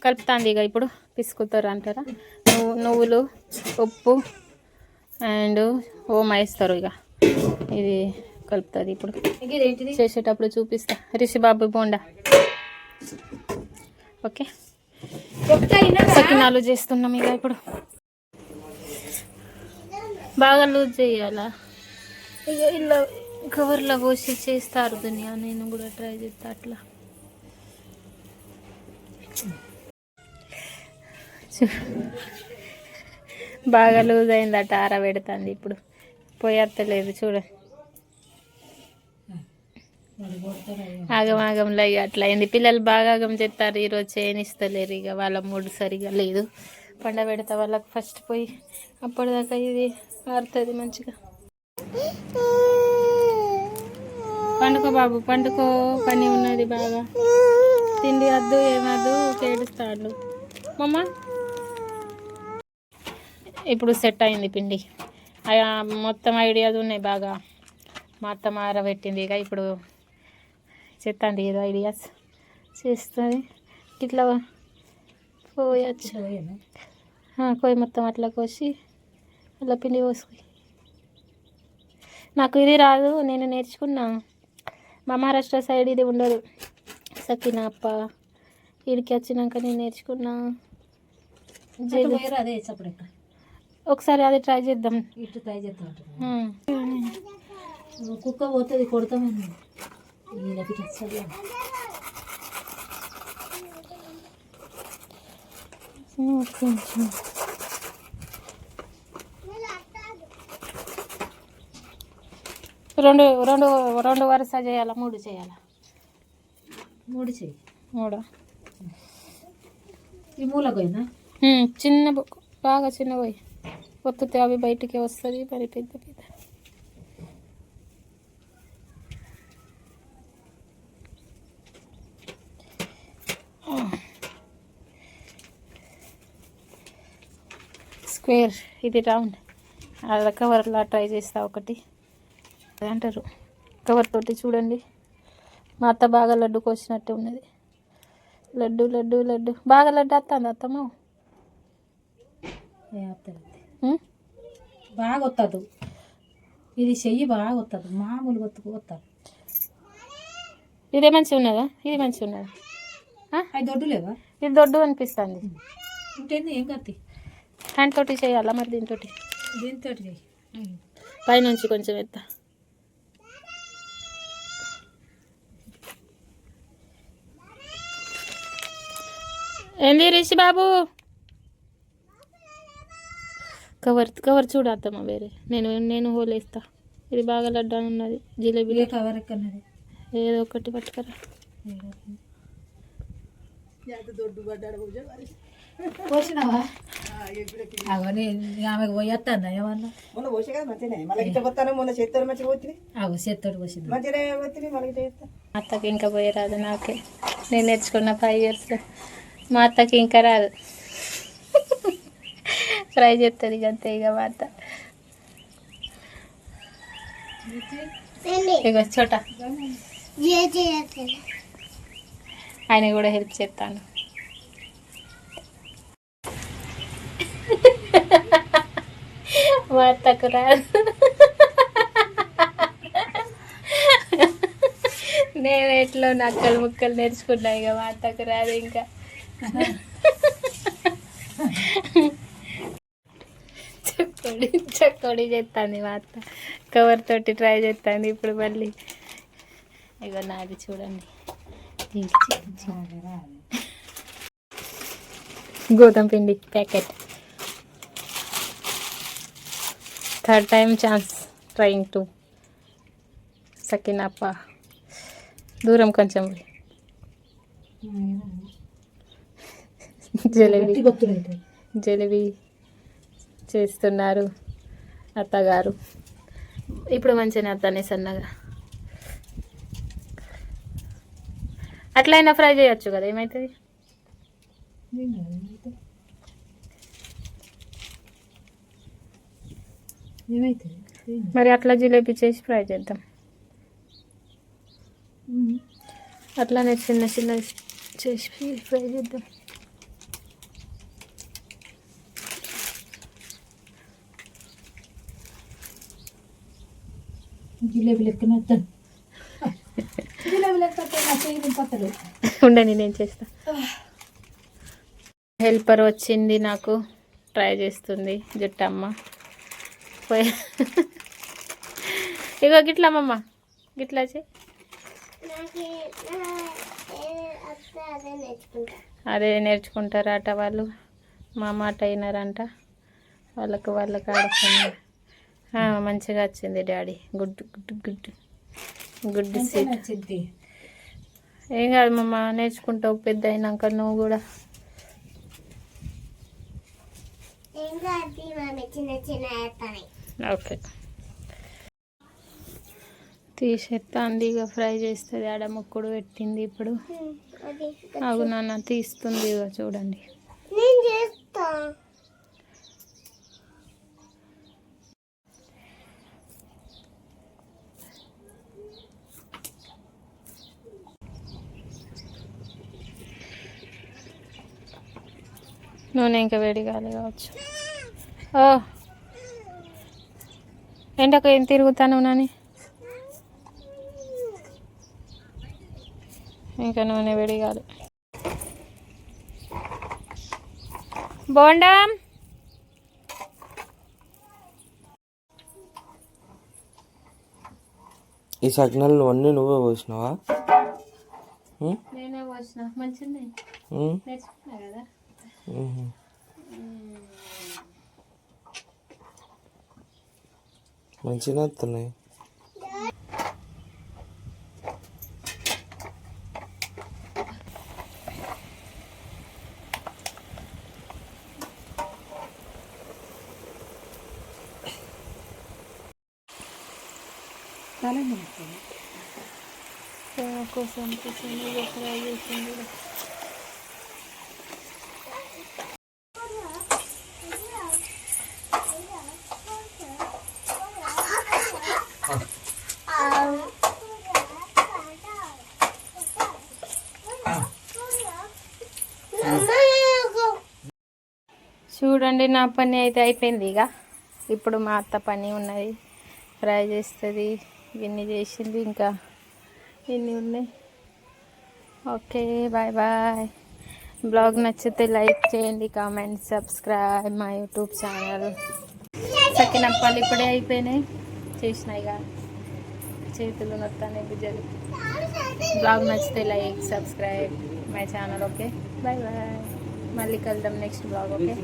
కలుపుతాంది ఇక ఇప్పుడు పిసుకుతారు అంటారా నువ్వులు ఉప్పు అండ్ ఓమ వేస్తారు ఇక ఇది కలుపుతుంది ఇప్పుడు చేసేటప్పుడు చూపిస్తా రిషిబాబు బోండా ఓకే సకినాలు చేస్తున్నాం ఇక ఇప్పుడు బాగా లూజ్ చేయాలా ఇక ఇలా కవర్లో పోసి చేస్తారు దునియా నేను కూడా ట్రై చేస్తా అట్లా బాగా లూజ్ అయిందట ఆరబెడుతుంది ఇప్పుడు పోయత్తలేదు చూడ ఆగమాగంలో ఇక అట్లా అయింది పిల్లలు బాగా ఆగం చేస్తారు ఈరోజు చేయనిస్తలేరు ఇక వాళ్ళ మూడు సరిగా లేదు పండబెడతా వాళ్ళకి ఫస్ట్ పోయి అప్పటిదాకా ఇది ఆరుతుంది మంచిగా పండుకో బాబు పండుకో పని ఉన్నది బాగా తిండి వద్దు ఏమద్దు చేడుస్తాడు మమ్మ ఇప్పుడు సెట్ అయింది పిండి మొత్తం ఐడియాస్ ఉన్నాయి బాగా మా అత్త ఆరబెట్టింది ఇక ఇప్పుడు చెప్తాంది ఏదో ఐడియాస్ చేస్తుంది ఇట్లా పోయచ్చు కోయి మొత్తం అట్లా కోసి అట్లా పిండి పోసుకొని నాకు ఇది రాదు నేను నేర్చుకున్నా మా మహారాష్ట్ర సైడ్ ఇది ఉండదు సకినాప్ప వీడికి వచ్చినాక నేను నేర్చుకున్నా ఒకసారి అది ట్రై చేద్దాం ఇటు ట్రై చేద్దాం కుక్క పోతుంది కొడతామని రెండు రెండు రెండు వరుస చేయాలా మూడు చేయాలా మూడు చెయ్యి మూడు ఈ మూలకైనా చిన్న బాగా చిన్న పోయి ఒత్తితే అవి బయటికి వస్తుంది మరి పెద్ద పెద్ద స్క్వేర్ ఇది రౌండ్ అలా కవర్లా ట్రై చేస్తా ఒకటి అంటారు కవర్ తోటి చూడండి మా అత్త బాగా లడ్డు కోసినట్టు ఉన్నది లడ్డు లడ్డు లడ్డు బాగా లడ్డు వస్తుంది అత్తమ్మ బాగా వస్తుంది ఇది చెయ్యి బాగా వస్తుంది మామూలు వస్తుంది ఇదే మంచిగా ఉన్నదా ఇది మంచిగా ఉన్నదా అది దొడ్డు లేవా ఇది దొడ్డు అనిపిస్తుంది ఇంకేంది ఏం కత్తి హ్యాండ్ తోటి చేయాలా మరి దీంతో చెయ్యి పైనుంచి కొంచెం ఎత్తా ఏంది రిషి బాబు కవర్ చూడద్దమ్మా వేరే నేను హోలేస్తా ఇది బాగా లడ్డు అని ఉన్నది జిలేబీ కవర్ ఎక్కన్నది ఏదో ఒకటి పట్టుకరా పోసినావా అవన్నీ ఆమెకు పోయేస్తాను ఏమన్నా చేస్తాడు పోసింది అత్తకి ఇంకా పోయి రాదు నాకే నేను నేర్చుకున్న 5 years మా అత్తకి ఇంకా రాదు ఫ్రై చేస్తుంది అంతే ఇక మా అత్త ఇక చోట ఆయన కూడా హెల్ప్ చేస్తాను మా అత్తకు రాదు నేను ఎట్లో నక్కలు ముక్కలు నేర్చుకున్నా ఇక మా అత్తకు రాదు ఇంకా చక్కోడి చేస్తాను మా అత్త కవర్ తోటి ట్రై చేస్తాను ఇప్పుడు మళ్ళీ ఇక నాది చూడండి గోధుమ పిండి packet 3rd time chance trying to సకినాప్ప దూరం కొంచెం జలేబీ చేస్తున్నారు అత్తగారు ఇప్పుడు మంచిగా అత్తనే సన్నగా అట్లయినా ఫ్రై చేయొచ్చు కదా ఏమవుతుంది మరి అట్లా జిలేబీ చేసి ఫ్రై చేద్దాం అట్లానే చిన్న చిన్న చేసి ఫ్రై చేద్దాం జిలేబీ లెక్కన వస్తాను. జిలేబీ లెక్క నా చేయి దింపత్తలు. ఉండని నేను చేస్తా. హెల్పర్ వచ్చింది నాకు, ట్రై చేస్తుంది జుట్టమ్మ. పోయి ఇగో గిట్లమ్మమ్మ, గిట్లా చేయి. అదే నేర్చుకుంటారట వాళ్ళు, మా మాట అయినారంట. వాళ్ళకు ఆడుతున్నారు. మంచిగా వచ్చింది daddy. Good good good good seat. ఏం కాదు మమ్మ, నేర్చుకుంటావు పెద్ద అయినాక నువ్వు కూడా. ఓకే తీసేస్తుంది. ఇక ఫ్రై చేస్తుంది. ఆడ ముక్కుడు పెట్టింది. ఇప్పుడు అగు నాన్న తీస్తుంది. ఇక చూడండి. నూనె ఇంకా వేడి కాలే కావచ్చు. ఓ ఎండకు ఏం తిరుగుతాను నాని. ఇంకా నూనె వేడి కాలే. బోండా ఈ సగ్నాలు అన్నీ నువ్వే పోసినావా? నేనే పోసిన. మంచిది నేర్చుకున్నా కదా. మంచిగా వస్తున్నాయి. కోసం ఫ్రై చేసింది. చూడండి, నా పని అయితే అయిపోయింది. ఇక ఇప్పుడు మా అత్త పని ఉన్నది, ఫ్రై చేస్తుంది. ఇవన్నీ చేసింది, ఇంకా ఇన్ని ఉన్నాయి. Okay, bye bye. బ్లాగ్ నచ్చితే లైక్ చేయండి, కామెంట్, సబ్స్క్రైబ్ మా యూట్యూబ్ ఛానల్. సకినప్పాలు ఇప్పుడే అయిపోయినాయి, చేసినాయి. ఇక చేతులు నొత్తానే గుజ్జలు. బ్లాగ్ నచ్చితే like, subscribe my channel. Okay, bye bye. మళ్ళీ కలుద్దాం నెక్స్ట్ బ్లాగ్. ఓకే.